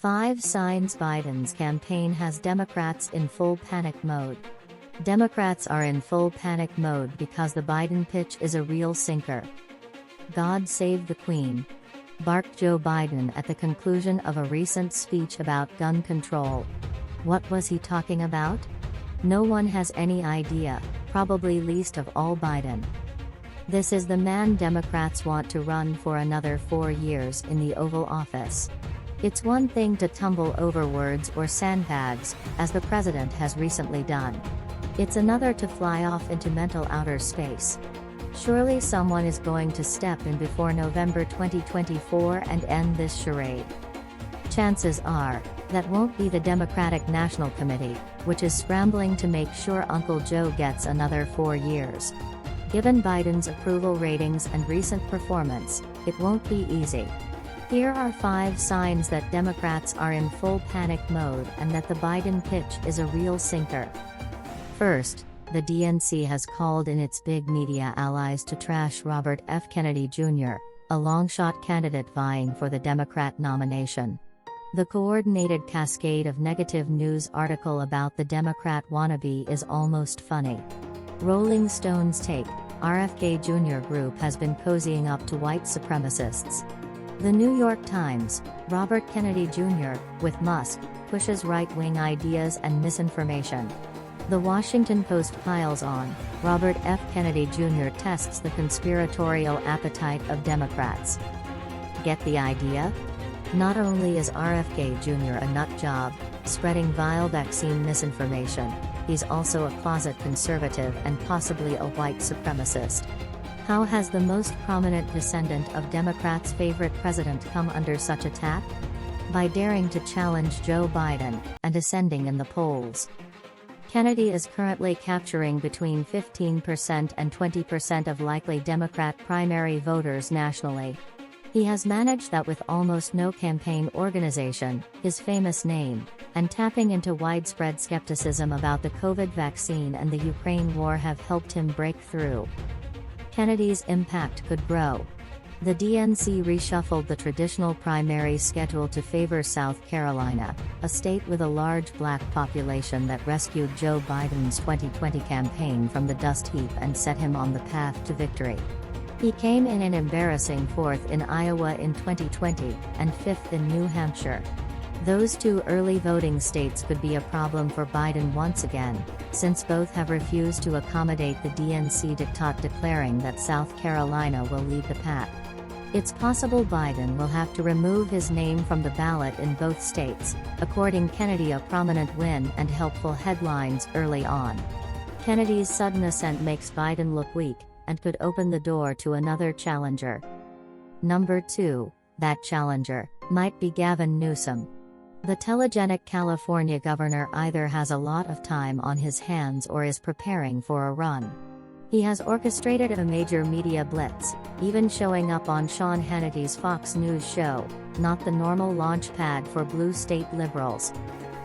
5 signs Biden's campaign has Democrats in full panic mode. Democrats are in full panic mode because the Biden pitch is a real sinker. God save the Queen, barked Joe Biden at the conclusion of a recent speech about gun control. What was he talking about? No one has any idea, probably least of all Biden. This is the man Democrats want to run for another 4 years in the Oval Office. It's one thing to tumble over words or sandbags, as the president has recently done. It's another to fly off into mental outer space. Surely someone is going to step in before November 2024 and end this charade. Chances are, that won't be the Democratic National Committee, which is scrambling to make sure Uncle Joe gets another 4 years. Given Biden's approval ratings and recent performance, it won't be easy. Here are 5 signs that Democrats are in full panic mode and that the Biden pitch is a real sinker. First, the DNC has called in its big media allies to trash Robert F. Kennedy Jr., a long-shot candidate vying for the Democrat nomination. The coordinated cascade of negative news article about the Democrat wannabe is almost funny. Rolling Stone's take, RFK Jr. group has been cozying up to white supremacists. The New York Times, Robert Kennedy Jr., with Musk, pushes right-wing ideas and misinformation. The Washington Post piles on, Robert F. Kennedy Jr. tests the conspiratorial appetite of Democrats. Get the idea? Not only is RFK Jr. a nut job, spreading vile vaccine misinformation, he's also a closet conservative and possibly a white supremacist. How has the most prominent descendant of Democrats' favorite president come under such attack? By daring to challenge Joe Biden, and ascending in the polls. Kennedy is currently capturing between 15% and 20% of likely Democrat primary voters nationally. He has managed that with almost no campaign organization, his famous name, and tapping into widespread skepticism about the COVID vaccine and the Ukraine war have helped him break through. Kennedy's impact could grow. The DNC reshuffled the traditional primary schedule to favor South Carolina, a state with a large black population that rescued Joe Biden's 2020 campaign from the dust heap and set him on the path to victory. He came in an embarrassing 4th in Iowa in 2020, and 5th in New Hampshire. Those 2 early voting states could be a problem for Biden once again, since both have refused to accommodate the DNC diktat declaring that South Carolina will lead the pack. It's possible Biden will have to remove his name from the ballot in both states, according Kennedy a prominent win and helpful headlines early on. Kennedy's sudden ascent makes Biden look weak, and could open the door to another challenger. Number 2, that challenger might be Gavin Newsom. The telegenic California governor either has a lot of time on his hands or is preparing for a run. He has orchestrated a major media blitz, even showing up on Sean Hannity's Fox News show, not the normal launch pad for blue state liberals.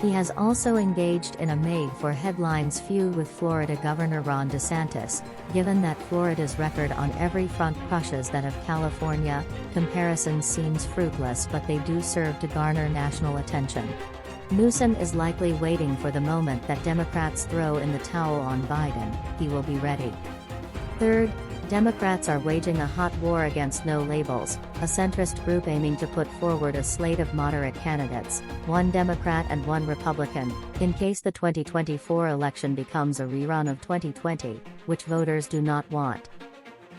He has also engaged in a made-for-headlines feud with Florida Governor Ron DeSantis, given that Florida's record on every front crushes that of California. Comparison seems fruitless, but they do serve to garner national attention. Newsom is likely waiting for the moment that Democrats throw in the towel on Biden. He will be ready. Third, Democrats are waging a hot war against No Labels, a centrist group aiming to put forward a slate of moderate candidates, 1 Democrat and 1 Republican, in case the 2024 election becomes a rerun of 2020, which voters do not want.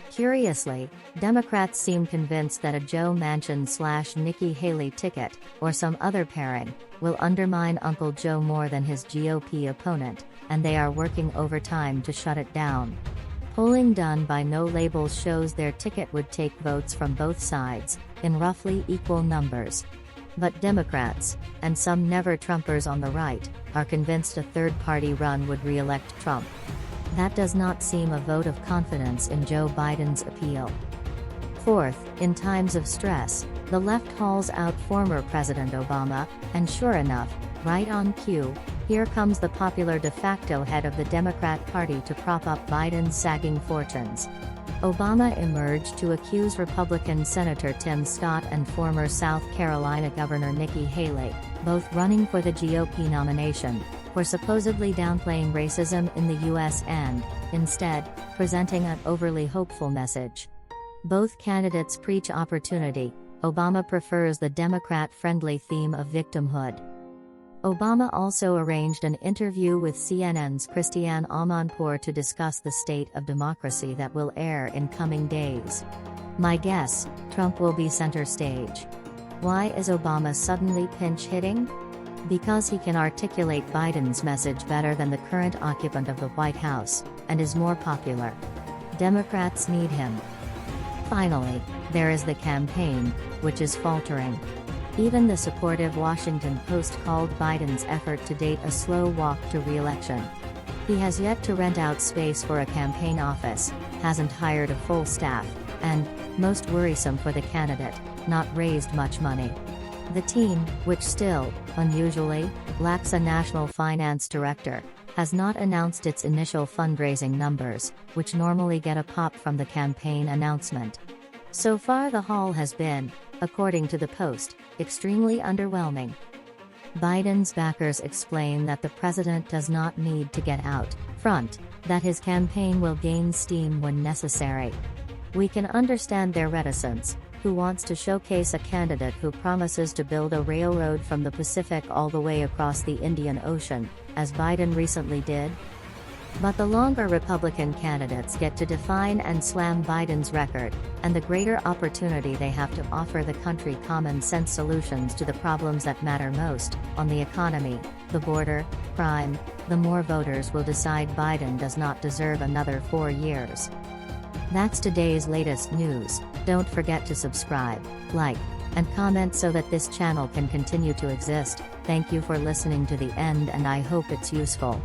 Curiously, Democrats seem convinced that a Joe Manchin/Nikki Haley ticket, or some other pairing, will undermine Uncle Joe more than his GOP opponent, and they are working overtime to shut it down. Polling done by No Labels shows their ticket would take votes from both sides, in roughly equal numbers. But Democrats, and some never-Trumpers on the right, are convinced a third-party run would re-elect Trump. That does not seem a vote of confidence in Joe Biden's appeal. Fourth, in times of stress, the left hauls out former President Obama, and sure enough, right on cue, here comes the popular de facto head of the Democrat Party to prop up Biden's sagging fortunes. Obama emerged to accuse Republican Senator Tim Scott and former South Carolina Governor Nikki Haley, both running for the GOP nomination, for supposedly downplaying racism in the U.S. and, instead, presenting an overly hopeful message. Both candidates preach opportunity. Obama prefers the Democrat-friendly theme of victimhood. Obama also arranged an interview with CNN's Christiane Amanpour to discuss the state of democracy that will air in coming days. My guess, Trump will be center stage. Why is Obama suddenly pinch hitting? Because he can articulate Biden's message better than the current occupant of the White House, and is more popular. Democrats need him. Finally, there is the campaign, which is faltering. Even the supportive Washington Post called Biden's effort to date a slow walk to re-election. He has yet to rent out space for a campaign office, hasn't hired a full staff, and, most worrisome for the candidate, not raised much money. The team, which still, unusually, lacks a national finance director, has not announced its initial fundraising numbers, which normally get a pop from the campaign announcement. So far the haul has been, according to the Post, extremely underwhelming. Biden's backers explain that the president does not need to get out front, that his campaign will gain steam when necessary. We can understand their reticence. Who wants to showcase a candidate who promises to build a railroad from the Pacific all the way across the Indian Ocean, as Biden recently did? But the longer Republican candidates get to define and slam Biden's record, and the greater opportunity they have to offer the country common-sense solutions to the problems that matter most, on the economy, the border, crime, the more voters will decide Biden does not deserve another 4 years. That's today's latest news. Don't forget to subscribe, like, and comment so that this channel can continue to exist. Thank you for listening to the end, and I hope it's useful.